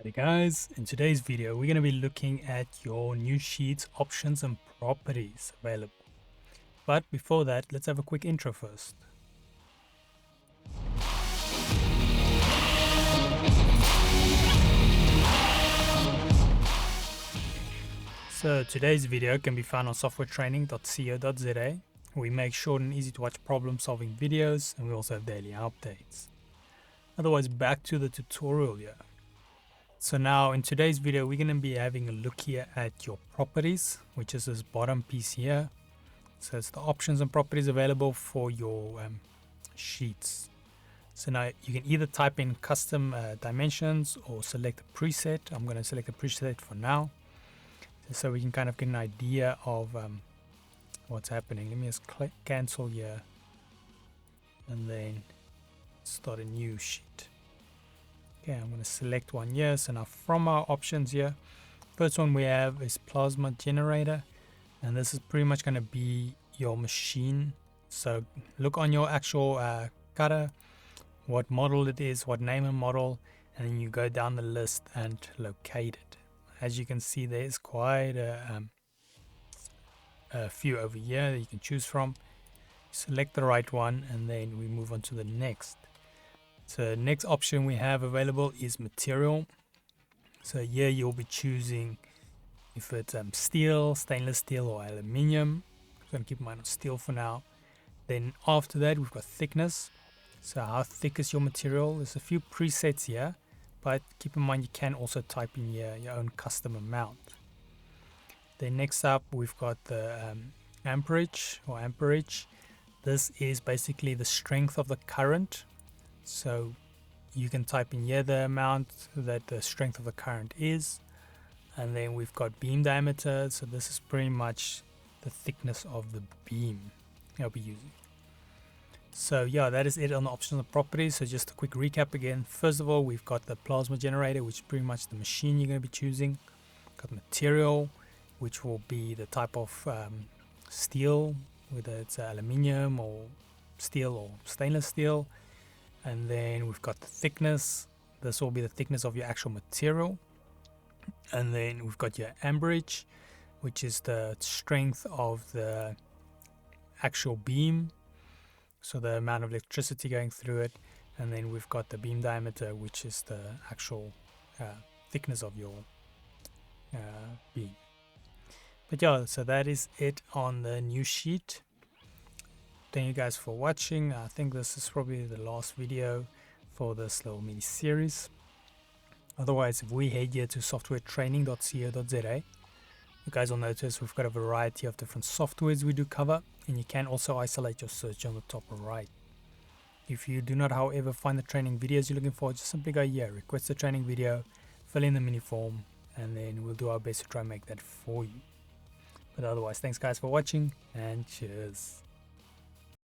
Hey guys, in today's video we're going to be looking at your new sheets, options and properties available. But before that, let's have a quick intro first. So today's video can be found on softwaretraining.co.za. We make short and easy to watch problem solving videos, and we also have daily updates. Otherwise, back to the tutorial here. So now in today's video we're going to be having a look here at your properties, which is this bottom piece here. So it's the options and properties available for your sheets. So now you can either type in custom dimensions or select a preset. I'm going to select a preset for now, so we can kind of get an idea of what's happening. Let me just click cancel here and then start a new sheet. Okay, I'm going to select one here. So now from our options here, first one we have is plasma generator, and this is pretty much going to be your machine. So look on your actual cutter, what model it is, what name and model, and then you go down the list and locate it. As you can see, there's quite a few over here that you can choose from. Select the right one and then we move on to the next. So next option we have available is material. So here you'll be choosing if it's steel, stainless steel or aluminium. I'm going to keep mine on steel for now. Then after that we've got thickness. So how thick is your material? There's a few presets here, but keep in mind you can also type in here your own custom amount. Then next up we've got the amperage. This is basically the strength of the current. So you can type in here the amount that the strength of the current is. And then we've got beam diameter. So this is pretty much the thickness of the beam I'll be using. So yeah, that is it on the options and properties. So just a quick recap again. First of all, we've got the plasma generator, which is pretty much the machine you're going to be choosing. Got material, which will be the type of steel, whether it's aluminium or steel or stainless steel. And then we've got the thickness. This will be the thickness of your actual material. And then we've got your amperage, which is the strength of the actual beam, so the amount of electricity going through it. And then we've got the beam diameter, which is the actual thickness of your beam. But yeah, so that is it on the new sheet. Thank you guys for watching. I think this is probably the last video for this little mini series. Otherwise, if we head here to softwaretraining.co.za, you guys will notice we've got a variety of different softwares we do cover, and you can also isolate your search on the top right. If you do not, however, find the training videos you're looking for, just simply go here, request the training video, fill in the mini form, and then we'll do our best to try and make that for you. But otherwise, thanks guys for watching, and cheers.